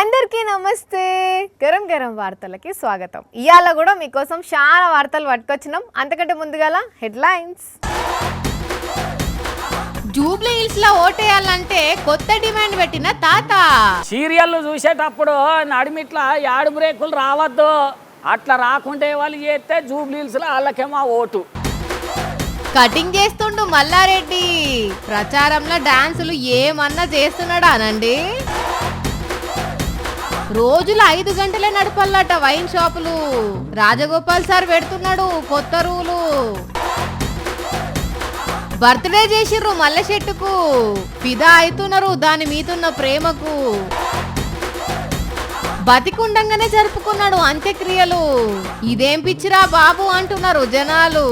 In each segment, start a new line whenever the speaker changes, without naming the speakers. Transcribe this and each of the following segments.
అందరికీ నమస్తే. గరం గరం వార్తలకి స్వాగతం. ఇయాల కూడా మీకోసం చాలా వార్తలు పట్టుకొచ్చినాం. అంతకంటే ముందుగాల హెడ్లైన్స్.
జూబ్లీ హిల్స్ లో ఓటేయాలంటే కొత్త డిమాండ్ పెట్టిన తాత.
సీరియల్ చూసేటప్పుడు నడిమిట్లా యాడు బ్రేకులు రావద్దు, అట్లా రాకుంటే వాళ్ళు చేస్తే జూబ్లీ హిల్స్ లో వాళ్ళకేమో ఓటు.
కటింగ్ చేస్తుండు మల్లారెడ్డి. ప్రచారంలో డాన్సులు ఏమన్నా చేస్తున్నాడా అనండి. రోజులు 5 గంటలే నడపల్లట వైన్ షాపులు. రాజగోపాల్ సార్ పెడుతున్నాడు కొత్త రూలు. బర్త్డే చేసిర్రు మల్లె చెట్టుకు, ఫిదా అవుతున్నారు దాని మీదున్న ప్రేమకు. బతికుండంగానే జరుపుకున్నాడు అంత్యక్రియలు. ఇదేం పిచ్చిరా బాబు అంటున్నారు జనాలు.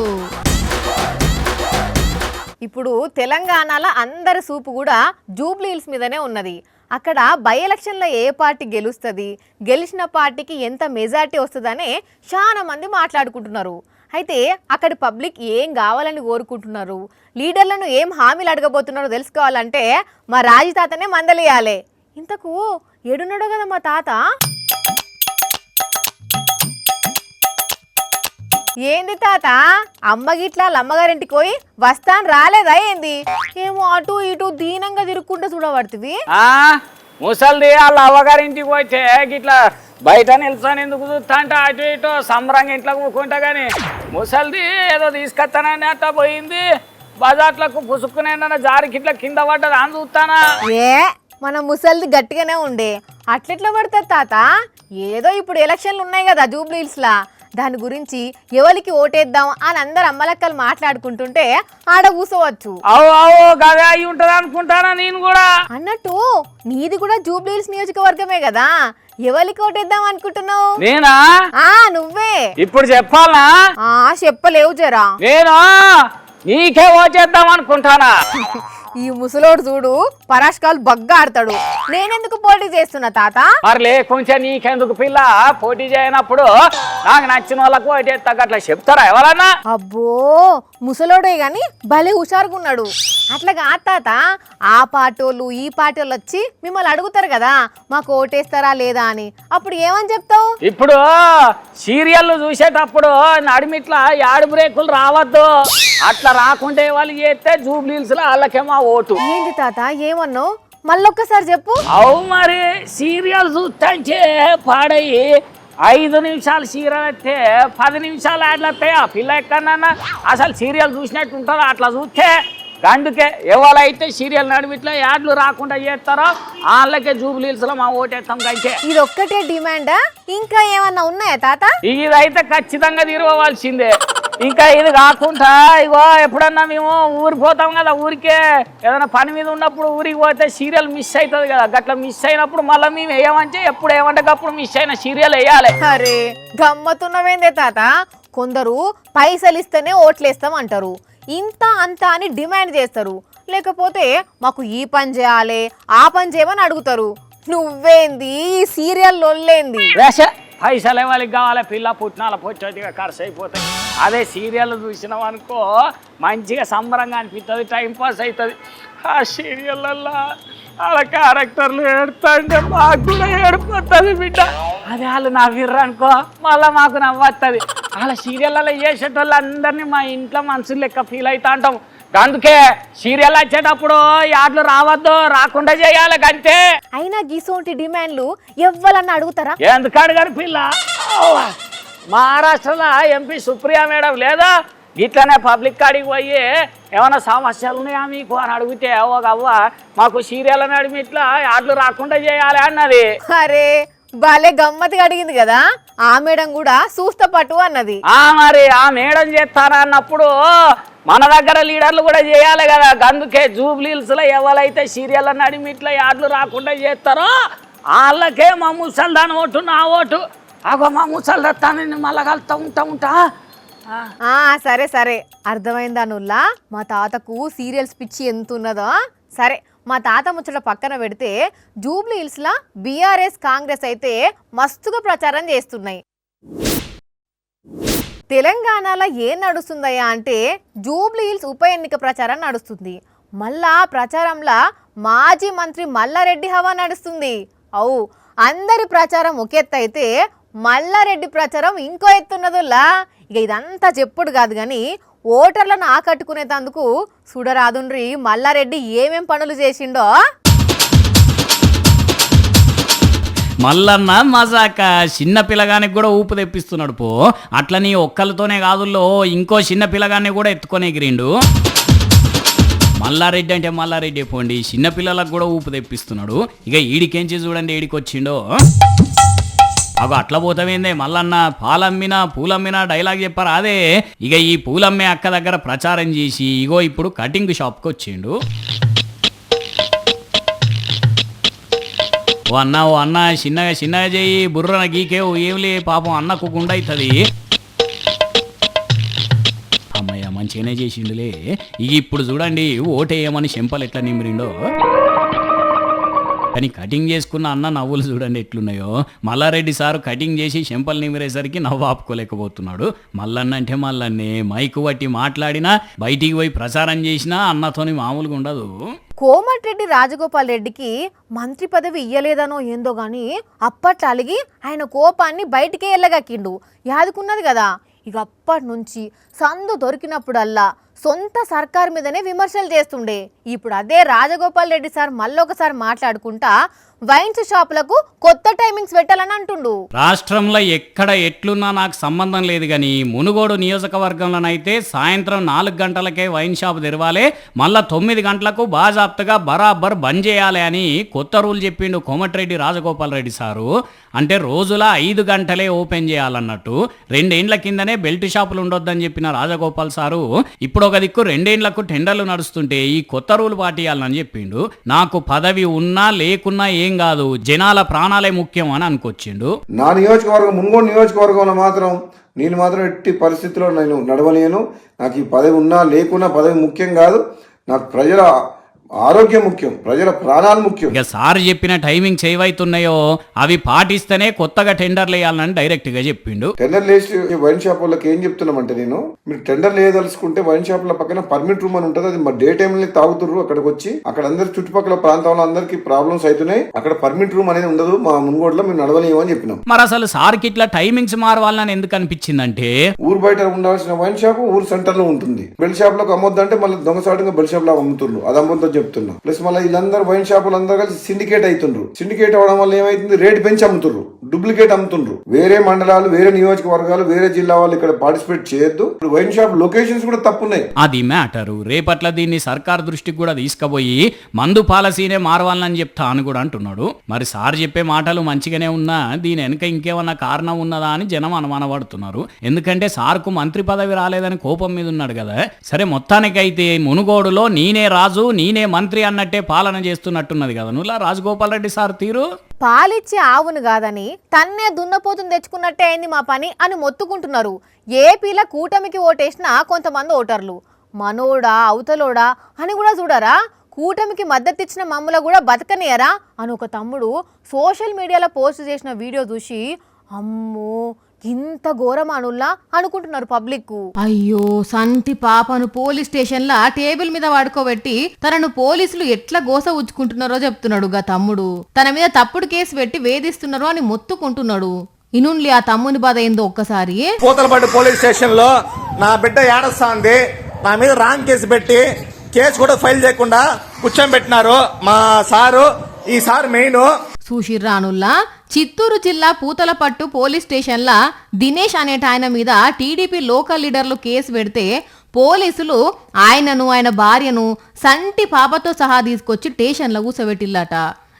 ఇప్పుడు తెలంగాణలో అందరి సూపు కూడా జూబ్లీ హిల్స్ మీదనే ఉన్నది. అక్కడ బై ఎలక్షన్లో ఏ పార్టీ గెలుస్తుంది, గెలిచిన పార్టీకి ఎంత మెజార్టీ వస్తుందనే చాలా మంది మాట్లాడుకుంటున్నారు. అయితే అక్కడి పబ్లిక్ ఏం కావాలని కోరుకుంటున్నారు, లీడర్లను ఏం హామీలు అడగబోతున్నారో తెలుసుకోవాలంటే మా రాజు తాతనే మందలియాలి. ఇంతకు ఏడున్నాడో కదా మా తాత. ఏంది తాత, అమ్మ గిట్లా అమ్మగారింటికి పోయి వస్తాను రాలేదా ఏంది? ఏమో అటు ఇటు దీనంగా తిరుక్కుంటూ చూడబడుతుంది.
ముసల్ది వాళ్ళ అవ్వగారింటికి పోతే గిట్లా బయట నిల్చొని ఎందుకు చూస్తా అంటే అటు ఇటు సంబరంగా ఇంట్లో కూకుంటా గాని ముసల్ది ఏదో తీసుకొస్తానని అట్లా పోయింది. బజార్లకు పుసుక్కునే జారికి ఇట్లా కింద పడ్డది అని చూస్తానా.
ఏ మన ముసల్ది గట్టిగానే ఉండే అట్లెట్లా పడుతుంది తాత? ఏదో ఇప్పుడు ఎలక్షన్లు ఉన్నాయి కదా జూబ్లీ హిల్స్ లా, దాని గురించి ఎవరికి ఓటేద్దాం అని అందరు అమ్మలక్కలు మాట్లాడుకుంటుంటే ఆడ కూసోవచ్చు.
గదే అయి ఉంటది అనుకుంటానా నేను కూడా.
అన్నట్టు నీది కూడా జూబ్లీ హిల్స్ నియోజకవర్గమే కదా, ఎవరికి ఓటేద్దాం అనుకుంటున్నావు?
నేనా?
నువ్వే.
ఇప్పుడు చెప్పాలా?
చెప్పలేవు జరా.
నేను నీకే ఓటేద్దాం అనుకుంటానా.
ఈ ముసలోడు చూడు పరాష్కాలు బగ్గా ఆడతాడు. నేనెందుకు పోటీ చేస్తున్నా తాత?
మరలే కొంచెం నీకెందుకు పిల్ల, పోటీ చేయనప్పుడు నాకు నచ్చిన వాళ్ళకు ఓటేస్తా అట్లా చెప్తారా ఎవరన్నా?
అబ్బో ముసలోడే గాని భలే హుషారుగున్నాడు. అట్లా కాదు తాత, ఆ పార్టీలు ఈ పార్టీలు వచ్చి మిమ్మల్ని అడుగుతారు కదా మాకు ఓటేస్తారా లేదా అని, అప్పుడు ఏమని చెప్తావు?
ఇప్పుడు సీరియల్ చూసేటప్పుడు నడిమిట్లా యాడు బ్రేకులు రావద్దు, అట్లా రాకుంటే వాళ్ళు చేస్తే జూబ్లీ హిల్స్ లో వాళ్ళకేమో ఓటు.
ఏంటి తాత ఏమన్నావు? మళ్ళొక్కసారి చెప్పు.
అవు మరి సీరియల్ చూస్తే పాడయి 5 నిమిషాలు సీరియల్ అయితే 10 నిమిషాలు యాడ్లు వస్తాయి. ఆ పిల్ల ఎక్కడన్నా అసలు సీరియల్ చూసినట్టు ఉంటారో అట్లా చూస్తే అందుకే ఎవరైతే సీరియల్ నడిమిట్లా యాడ్లు రాకుండా చేస్తారో వాళ్ళకే జూబ్లీ హిల్స్ లో మా ఓటేస్తాం కంటే.
ఇది ఒక్కటే డిమాండా, ఇంకా ఏమన్నా ఉన్నాయా తాత?
ఇదైతే ఖచ్చితంగా తీరుకోవాల్సిందే. ఇంకా ఇది కాకుండా ఇగో ఎప్పుడన్నా మేము ఊరికి పోతాం కదా, ఊరికే ఏదైనా పని మీద ఉన్నప్పుడు ఊరికి పోతే సీరియల్ మిస్ అవుతుంది కదా, గట్లా మిస్ అయినప్పుడు మళ్ళీ మేము వేయమంటే ఎప్పుడు ఏమంటే అప్పుడు మిస్ అయిన సీరియల్ వేయాలి.
అరే గమ్మతున్నవేందే తాత, కొందరు పైసలు ఇస్తేనే ఓట్లేస్తాం అంటారు, ఇంత అంత అని డిమాండ్ చేస్తారు, లేకపోతే మాకు ఈ పని చేయాలి ఆ పని చేయమని అడుగుతారు. నువ్వేంది ఈ సీరియల్ లొల్లేంది?
పైసలు వాళ్ళకి కావాలి, పిల్ల పుట్టినాల పొచ్చోదిగా ఖర్చు అయిపోతాయి. అదే సీరియల్ చూసినాం అనుకో మంచిగా సంబరంగా అనిపిస్తుంది, టైంపాస్ అవుతుంది. ఆ సీరియళ్ళల్లో వాళ్ళ క్యారెక్టర్లు ఏడుతుంటే మాకు కూడా ఏడిపోతుంది బిడ్డ. అదే వాళ్ళు నవ్విర్రు అనుకో మళ్ళీ మాకు నవ్వస్తుంది. వాళ్ళ సీరియళ్ళలో చేసేటోళ్ళు అందరినీ మా ఇంట్లో మనుషులు లెక్క ఫీల్ అవుతా ఉంటాం. అందుకే సీరియల్ వచ్చేటప్పుడు యాడ్లు రావద్దు, రాకుండా చేయాలి అంతే.
అయినా గీసోంటి డిమాండ్లు ఎవ్వరన్నా అడుగుతారా?
ఎందుకు అడగారు పిల్ల? మహారాష్ట్రలో ఎంపీ సుప్రియా మేడం లేదా ఇట్లనే పబ్లిక్ కాడికి పోయి ఏమైనా సమస్యలు ఉన్నాయా మీకు అని అడిగితే ఒక అవ్వ మాకు సీరియల్ నడిమి ఇట్లా యాడ్లు రాకుండా చేయాలి అన్నది.
అరే భలే గమ్మత్తుగా అడిగింది కదా, ఆ మేడం కూడా చూస్తా పట్టు అన్నది.
మరి ఆ మేడం చేస్తారా అన్నప్పుడు మన దగ్గర లీడర్లు కూడా చేయాలి కదా. అందుకే జూబ్లీ హిల్స్ లో ఎవరైతే సీరియల్ నడిమి ఇట్లా యాడ్లు రాకుండా చేస్తారో వాళ్ళకే మా ముసలి దాని ఓటు నా ఓటు. అగో మా ముసలి దత్తాన్ని మళ్ళా కలుతా ఉంటా.
సరే సరే అర్థమైందా నుల్లా, మా తాతకు సీరియల్స్ పిచ్చి ఎంత ఉన్నదో. సరే మా తాత ముచ్చట పక్కన పెడితే జూబ్లీ హిల్స్ లా బీఆర్ఎస్ కాంగ్రెస్ అయితే మస్తుగా ప్రచారం చేస్తున్నాయి. తెలంగాణలో ఏం నడుస్తుందయ్యా అంటే జూబ్లీ హిల్స్ ఉప ఎన్నిక ప్రచారం నడుస్తుంది. మళ్ళా ప్రచారంలో మాజీ మంత్రి మల్లారెడ్డి హవా నడుస్తుంది. అవు అందరి ప్రచారం ఒక ఎత్తు అయితే మల్లారెడ్డి ప్రచారం ఇంకో ఎత్తున్నదుల్లా. ఇక ఇదంతా చెప్పుడు కాదు కానీ ఓటర్లను ఆకట్టుకునేందుకు చూడరాదుండ్రి మల్లారెడ్డి ఏమేం పనులు చేసిండో.
మల్లన్న మజాక చిన్న పిల్లగానికి కూడా ఊపు తెప్పిస్తున్నాడు పో. అట్లని ఒక్కలతోనే కాదుల్లో ఇంకో చిన్న పిల్లగాన్ని కూడా ఎత్తుకొని ఎగిరిండు. మల్లారెడ్డి అంటే మల్లారెడ్డి పోండి, చిన్నపిల్లలకు కూడా ఊపు తెప్పిస్తున్నాడు. ఇక ఈడికేంచి చూడండి ఏడికొచ్చిండో. అగో అట్లా పోతామేందే మల్లన్న, పాలమ్మినా పూలమ్మినా డైలాగ్ చెప్పారు అదే. ఇక ఈ పూలమ్మే అక్క దగ్గర ప్రచారం చేసి ఇగో ఇప్పుడు కటింగ్ షాప్కి వచ్చిండు. ఓ అన్న చిన్నగా చిన్నగా చేయి, బుర్రన గీకేవు ఏంలే పాపం అన్నకు గుండె అవుతుంది. అమ్మయ్య మంచిగానే చేసిండులే. ఇక ఇప్పుడు చూడండి ఓటేయమని చెంపలు ఎట్లా నిమిరిండో. కానీ కటింగ్ చేసుకున్న అన్న నవ్వులు చూడండి ఎట్లున్నాయో. మల్లారెడ్డి సారు కటింగ్ చేసి చెంపలు నిమిరేసరికి నవ్వు ఆపుకోలేకపోతున్నాడు. మల్లన్న అంటే మల్లన్నే, మైకు పట్టి మాట్లాడినా బయటికి పోయి ప్రచారం చేసినా అన్నతోని మామూలుగా ఉండదు.
కోమటిరెడ్డి రాజగోపాల్ రెడ్డికి మంత్రి పదవి ఇయ్యలేదనో ఏందో గాని అప్పట్లో అలిగి ఆయన కోపాన్ని బయటికే వెళ్ళగక్కిండు. యాదుకున్నది కదా. ఇక అప్పటి నుంచి సందు దొరికినప్పుడల్లా సొంత సర్కార్ మీదనే విమర్శలు చేస్తుండే. ఇప్పుడు అదే రాజగోపాల్ రెడ్డి సార్ మళ్ళొకసారి మాట్లాడుకుంటా వైన్స్ షాపులకు కొత్త టైమింగ్స్ పెట్టాలని అంటుండు.
రాష్ట్రంలో ఎక్కడ ఎట్లున్నా నాకు సంబంధం లేదు కానీ మునుగోడు నియోజకవర్గంలోనైతే సాయంత్రం 4 గంటలకే వైన్ షాప్ తెరవాలి, మళ్ళా 9 గంటలకు బాజాప్తగా బరాబర్ బంద్ చేయాలి అని కొత్త రూల్ చెప్పిండు కోమటిరెడ్డి రాజగోపాల్ రెడ్డి సారు. అంటే రోజులా 5 గంటలే ఓపెన్ చేయాలన్నట్టు. 2 ఏండ్ల కిందనే బెల్ట్ షాపులు ఉండొద్దని చెప్పిన రాజగోపాల్ సారు ఇప్పుడు ఒక దిక్కు 2 ఏండ్లకు టెండర్లు నడుస్తుంటే ఈ కొత్త రూల్ పాటియాలని చెప్పిండు. నాకు పదవి ఉన్నా లేకున్నా ఏం కాదు, జనాల ప్రాణాలే ముఖ్యం అని అనుకొచ్చిండు.
నా నియోజకవర్గం మునుగోడు నియోజకవర్గంలో మాత్రం నేను ఎట్టి పరిస్థితుల్లో నేను నడవలేను. నాకు ఈ పదవి ఉన్నా లేకున్నా పదవి ముఖ్యం కాదు, నాకు ప్రజల ఆరోగ్యం ముఖ్యం, ప్రజల ప్రాణాలు ముఖ్యం.
ఇక సార్ చెప్పిన టైమింగ్స్ ఏవైతున్నాయో అవి పాటిస్తేనే కొత్తగా టెండర్లు వేయాలని డైరెక్ట్ గా చెప్పిండు.
టెండర్లు వేసి వైన్ షాప్ వాళ్ళకి ఏం చెప్తున్నామంటే, నేను మీరు టెండర్లు వేయదలుచుకుంటే వైన్ షాప్ ల పక్కన పర్మిట్ రూమ్ అని ఉంటుంది, అది మా డే టైమ్ లో తాగుతుర్రు. అక్కడికి వచ్చి అక్కడ అందరు చుట్టుపక్కల ప్రాంతంలో అందరికి ప్రాబ్లమ్స్ అవుతున్నాయి, అక్కడ పర్మిట్ రూమ్ అనేది ఉండదు, మా మునుగోడులో మేము నడవలేము అని చెప్పినాం.
మరి అసలు సార్కి ఇట్లా టైమింగ్స్ మారవాలని ఎందుకు అనిపించిందంటే,
ఊరు బయట ఉండాల్సిన వైన్ షాప్ ఊరు సెంటర్ లో ఉంటుంది, బెల్ షాప్ లోకి అమ్మొద్దంటే మళ్ళీ దొంగసాటుగా బెల్ షాప్ లో అమ్ముతున్నారు, అది అమ్మొద్దని చెప్తున్నా. ప్లస్ మళ్ళీ వీళ్ళందరూ వైన్ షాపులు అందరూ కలిసి సిండికేట్ అవుతుండ్రు. సిండికేట్ అవడం వల్ల ఏమైతుంది, రేట్ పెంచి అమ్ముతుండ్రు, డూప్లికేట్ అమ్ముతుండ్రు. వేరే మండలాలు, వేరే నియోజకవర్గాలు, వేరే జిల్లా వాళ్ళు ఇక్కడ పార్టిసిపేట్ చేయొద్దు. వైన్ షాప్ లొకేషన్స్ కూడా తప్పున్నాయి.
అది మ్యాటరు. రేపట్ల దీన్ని సర్కార్ దృష్టికి కూడా తీసుకుపోయి మందు పాలసీనే మారవాలని చెప్తా అని కూడా అంటున్నాడు. మరి సార్ చెప్పే మాటలు మంచిగానే ఉన్నా దీని వెనుక ఇంకేమన్నా కారణం ఉన్నదా అని జనం అనుమానపడుతున్నారు. ఎందుకంటే సార్కు మంత్రి పదవి రాలేదని కోపం మీద ఉన్నాడు కదా. సరే మొత్తానికైతే మునుగోడులో నేనే రాజు నేనే మంత్రి అన్నట్టే పాలన చేస్తున్నట్టున్నది కదా నువ్వు రాజగోపాల్ రెడ్డి సార్ తీరు.
పాలిచ్చి ఆవును కాదని తన్నే దున్నపోతుని తెచ్చుకున్నట్టే అయింది మా పని అని మొత్తుకుంటున్నారు. ఏపీల కూటమికి ఓటేసిన కొంతమంది ఓటర్లు మనోడా అవతలోడా అని కూడా చూడరా, కూటమికి మద్దతు ఇచ్చిన మమ్మల కూడా బతకనేయరా అని ఒక తమ్ముడు సోషల్ మీడియాలో పోస్ట్ చేసిన వీడియో చూసి అమ్మో ఇంత ఘోరమానుల్లా అనుకుంటున్నారు పబ్లిక్.
అయ్యో సంటి పాపను పోలీస్ స్టేషన్ లా టేబుల్ మీద వాడుకోబెట్టి తనను పోలీసులు ఎట్లా గోస ఉచ్చుకుంటున్నారో చెప్తున్నాడు గా తమ్ముడు. తన మీద తప్పుడు కేసు పెట్టి వేధిస్తున్నారు అని మొత్తుకుంటున్నాడు. ఇనుండి ఆ తమ్ముని బాధ ఏందో ఒక్కసారి.
పూతలపట్టు పోలీస్ స్టేషన్ లో నా బిడ్డ ఏడస్తాంది, నా మీద రాంగ్ కేసు పెట్టి కేసు కూడా ఫైల్ చేయకుండా కూర్చోబెట్టినారు మా సారు. ఈ సార్ మెయిన్
సుషిర్రానుల్లా చిత్తూరు జిల్లా పూతలపట్టు పోలీస్ స్టేషన్లా దినేష్ అనేట ఆయన మీద టీడీపీ లోకల్ లీడర్లు కేసు పెడితే పోలీసులు ఆయనను ఆయన భార్యను సంటి పాపతో సహా తీసుకొచ్చి స్టేషన్లో కూర్చోబెట్టిల్లట.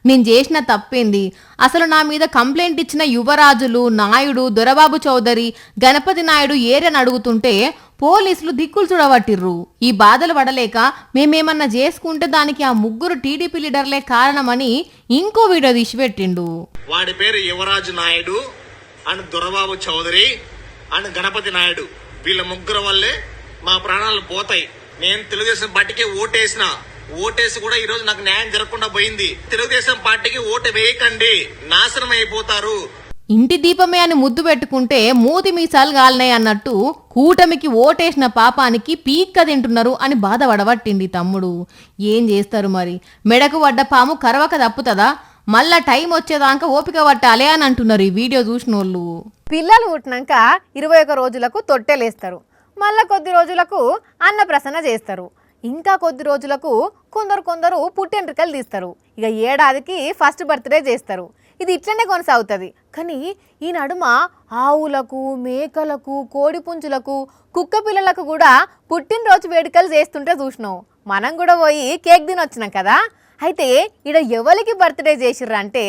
నేను చేసిన తప్పేంది, అసలు నా మీద కంప్లైంట్ ఇచ్చిన యువరాజులు నాయుడు, దొరబాబు చౌదరి, గణపతి నాయుడు ఏరని అడుగుతుంటే పోలీసులు దిక్కులు చూడబట్టిర్రు. ఈ బాధలు పడలేక మేమేమన్నా చేసుకుంటే దానికి ఆ 3 టీడీపీ లీడర్లే కారణమని ఇంకో వీడియో తీసిపెట్టిండు.
వాడి పేరు యువరాజు నాయుడు అండ్ దొరబాబు చౌదరి అండ్ గణపతి నాయుడు. వీళ్ళ 3 వల్లే మా ప్రాణాలు పోతాయి. నేను తెలుగుదేశం పార్టీకి ఓటేసి కూడా ఈ రోజు నాకు న్యాయం జరగకుండా పోయింది. తెలుగుదేశం పార్టీకి ఓటు వేయకండి, నాశనం అయిపోతారు.
ఇంటి దీపమే అని ముద్దు పెట్టుకుంటే మూతి మీసాలు గాలినాయి అన్నట్టు కూటమికి ఓటేసిన పాపానికి పీక్క తింటున్నారు అని బాధపడబట్టింది తమ్ముడు. ఏం చేస్తారు మరి, మెడకు పడ్డ పాము కరవక తప్పుతుందా? మళ్ళా టైం వచ్చేదాకా ఓపిక పట్టాలి అని అంటున్నారు ఈ వీడియో చూసిన వాళ్ళు.
పిల్లలు పుట్టినాక 21 రోజులకు తొట్టెలేస్తారు, మళ్ళా కొద్ది రోజులకు అన్నప్రసన్న చేస్తారు, ఇంకా కొద్ది రోజులకు కొందరు పుట్టెంట్రికలు తీస్తారు, ఇక ఏడాదికి ఫస్ట్ బర్త్డే చేస్తారు. ఇది ఇట్లనే కొనసాగుతుంది. కానీ ఈ నడుమ ఆవులకు, మేకలకు, కోడి పుంజులకు, కుక్క పిల్లలకు కూడా పుట్టినరోజు వేడుకలు చేస్తుంటే చూసినాం. మనం కూడా పోయి కేక్ తినొచ్చినాం కదా. అయితే ఇక్కడ ఎవరికి బర్త్డే చేసిర్రంటే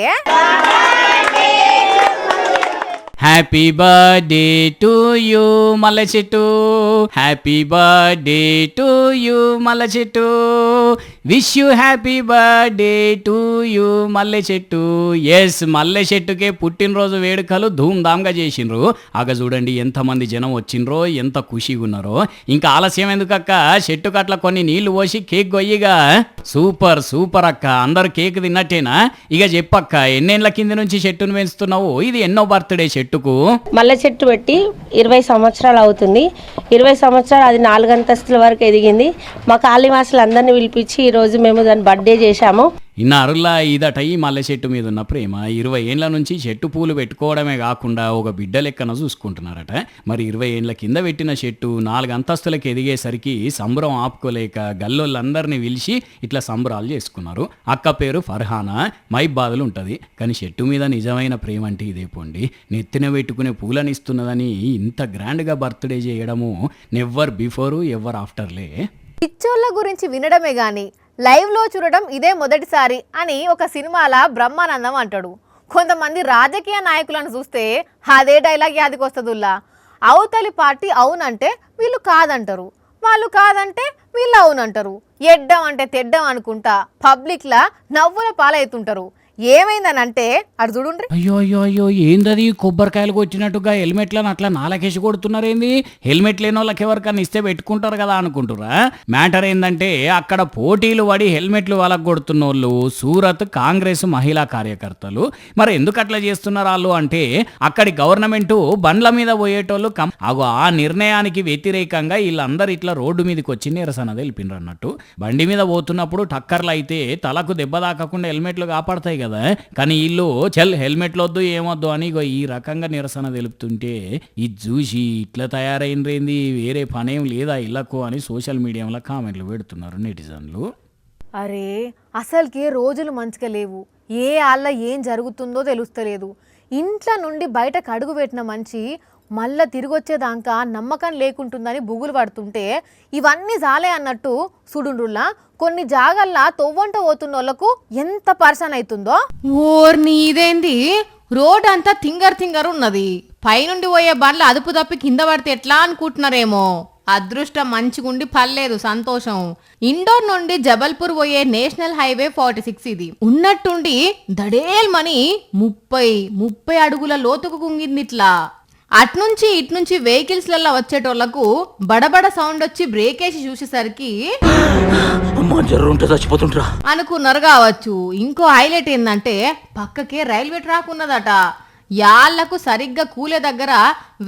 హ్యాపీ బర్త్డే టు యూ మల్లె చెట్టు, హ్యాపీ బర్త్డే టు యూ మల్లె చెట్టు, wish you happy birthday to you మల్లె చెట్టు. ఎస్, మల్లె చెట్టుకే పుట్టినరోజు వేడుకలు ధూమ్ధామ్గా చేసిండ్రు. అగ చూడండి ఎంతమంది జనం వచ్చిండ్రో, ఎంత ఖుషిగా ఉన్నారో. ఇంకా ఆలస్యం ఎందుకక్క, చెట్టు కట్ల కొన్ని నీళ్లు పోసి కేక్ గొయ్యిగా. సూపర్ సూపర్ అక్క, అందరు కేక్ తిన్నట్టేనా? ఇక చెప్పక్క, ఎన్నేళ్ల కింద నుంచి చెట్టును పెంచుతున్నావు? ఇది ఎన్నో బర్త్డే చెట్టుకు?
మల్లె చెట్టు పెట్టి 20 సంవత్సరాలు అవుతుంది. 20 సంవత్సరాలు అది 4 అంతస్తుల వరకు ఎదిగింది. మా కాళీవాసులు అందరినీ పిలిపించి ఈరోజు మేము దాన్ని బర్త్డే చేశాము.
ఇన్నారులా ఇదట ఈ మల్లె చెట్టు మీద ఉన్న ప్రేమ. 20 ఏండ్ల నుంచి చెట్టు పూలు పెట్టుకోవడమే కాకుండా ఒక బిడ్డ లెక్కన చూసుకుంటున్నారట. మరి 20 ఏండ్ల కింద పెట్టిన చెట్టు 4 అంతస్తులకు ఎదిగేసరికి సంబరం ఆపుకోలేక గల్లోళ్ళందరినీ పిలిచి ఇట్లా సంబరాలు చేసుకున్నారు. అక్క పేరు ఫర్హానా, మైబాదులు ఉంటుంది. కానీ చెట్టు మీద నిజమైన ప్రేమ అంటే ఇదే పోండి. నెత్తిన పెట్టుకునే పూలని ఇస్తున్నదని ఇంత గ్రాండ్గా బర్త్డే చేయడము నెవ్వర్ బిఫోరు ఎవర్ ఆఫ్టర్లే.
పిచ్చోళ్ళ గురించి వినడమే గాని లైవ్లో చూడడం ఇదే మొదటిసారి అని ఒక సినిమాల బ్రహ్మానందం అంటాడు. కొంతమంది రాజకీయ నాయకులను చూస్తే అదే డైలాగ్ యాదికొస్తుందిలా. అవతలి పార్టీ అవునంటే వీళ్ళు కాదంటారు, వాళ్ళు కాదంటే వీళ్ళు అవునంటారు. ఎడ్డం అంటే తెడ్డం అనుకుంటా పబ్లిక్లా నవ్వుల పాలవుతుంటారు. ఏమైందనంటే అటు చూడుండ్రి.
అయ్యో అయ్యో అయ్యో, ఏందది కొబ్బరికాయలు కొట్టినట్టుగా హెల్మెట్లను అట్లా నాలకేసి కొడుతున్నారేంది? హెల్మెట్ లేని వాళ్ళకి ఎవరికన్నా ఇస్తే పెట్టుకుంటారు కదా అనుకుంటురా? మ్యాటర్ ఏంటంటే అక్కడ పోటీలు పడి హెల్మెట్లు వాళ్ళకి కొడుతున్న వాళ్ళు సూరత్ కాంగ్రెస్ మహిళా కార్యకర్తలు. మరి ఎందుకు అట్లా చేస్తున్నారు వాళ్ళు అంటే, అక్కడి గవర్నమెంట్ బండ్ల మీద పోయేటోళ్ళు ఆ నిర్ణయానికి వ్యతిరేకంగా వీళ్ళందరూ ఇట్లా రోడ్డు మీదకి వచ్చి నిరసన తెలిపినారు అన్నట్టు. బండి మీద పోతున్నప్పుడు టక్కర్లు అయితే తలకు దెబ్బ తాకకుండా హెల్మెట్లు కాపాడతాయి కదా. కానీ వీళ్ళు చల్ హెల్మెట్లు వద్దు ఏమొద్దు అని ఈ రకంగా నిరసన తెలుపుతుంటే ఇది చూసి ఇట్లా తయారైంది, వేరే పనేం లేదా ఇళ్లకు అని సోషల్ మీడియాలో కామెంట్లు పెడుతున్నారు నెటిజన్లు.
అరే అసలుకి రోజులు మంచిగా లేవు, ఏ ఆళ్ళ ఏం జరుగుతుందో తెలుస్తలేదు. ఇంట్లో నుండి బయటకు అడుగు పెట్టిన మంచి మళ్ళా తిరిగొచ్చేదాకా నమ్మకం లేకుంటుందని బుగులు పడుతుంటే ఇవన్నీ జాలే అన్నట్టు సుడుండ్రుల్లా కొన్ని జాగల్లా తొవ్వంట పోతున్న వాళ్ళకు ఎంత పర్సన్ అవుతుందో.
ఓర్ని ఇదేంది, రోడ్ అంతా తింగర్ ఉన్నది. పైనుండి పోయే బండ్లు అదుపు తప్పి కింద పడితే ఎట్లా అనుకుంటున్నారేమో. అదృష్టం మంచిగుండి పర్లేదు, సంతోషం. ఇండోర్ నుండి జబల్పూర్ పోయే నేషనల్ హైవే 46 ఇది. ఉన్నట్టుండి దడేల్మని 30 అడుగుల లోతుకు కుంగింది ఇట్లా. అట్నుంచి ఇట్నుంచి వెహికల్స్లలో వచ్చేటోళ్లకు బడబడ సౌండ్ వచ్చి బ్రేక్ వేసి చూసేసరికి అనుకున్నారు కావచ్చు. ఇంకో హైలైట్ ఏంటంటే పక్కకే రైల్వే ట్రాక్ ఉన్నదట. యాళ్లకు సరిగ్గా కూలే దగ్గర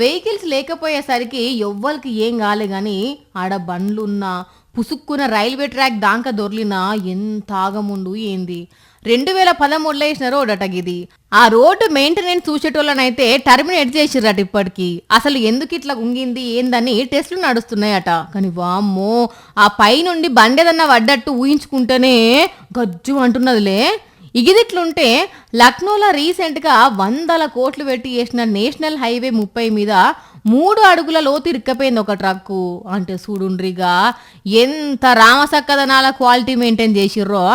వెహికల్స్ లేకపోయేసరికి ఎవ్వరికి ఏం కాలే గాని ఆడ బండ్లున్నా పుసుక్కున్న రైల్వే ట్రాక్ దాంక దొర్లినా ఎంత ఆగముండు ఏంది. 2013లో వేసిన రోడ్ అట ఇది. ఆ రోడ్డు మెయింటెనెన్స్ చూసేటోళ్ళనైతే టర్మినేట్ చేసిర్రట. ఇప్పటికి అసలు ఎందుకు ఇట్లా ఉంగింది ఏందని టెస్టులు నడుస్తున్నాయట. కానీ వామ్మో, ఆ పై నుండి బండేదన్నా పడ్డట్టు ఊహించుకుంటేనే గజ్జు అంటున్నదిలే. ఇగిదిట్లుంటే లక్నోలో రీసెంట్గా 100 కోట్లు పెట్టి చేసిన నేషనల్ హైవే 30 మీద 3 అడుగుల లోతు ఇరుక్కపోయింది ఒక ట్రక్కు. అంటే చూడుండ్రిగా ఎంత రామసక్కదనాల క్వాలిటీ మెయింటైన్ చేసిర్రో.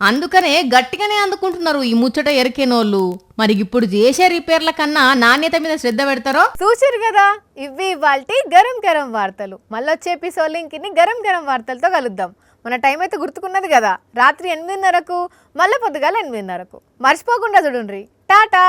అందుకనే గట్టిగానే అందుకుంటున్నారు ఈ ముచ్చట ఎరికేనోళ్ళు. మరి ఇప్పుడు చేసే రిపేర్ల కన్నా నాణ్యత మీద శ్రద్ధ పెడతారో.
చూసిరు కదా, ఇవి ఇవాల్టి గరం గరం వార్తలు. మళ్ళొచ్చే ఎపిసోడ్ లింక్ని గరం గరం వార్తలతో కలుద్దాం. మన టైం అయితే గుర్తుకున్నది కదా, రాత్రి 8:30కు మళ్ళీ పొద్దుగాల 8:30కు. మర్చిపోకుండా చూడుండ్రి. టాటా.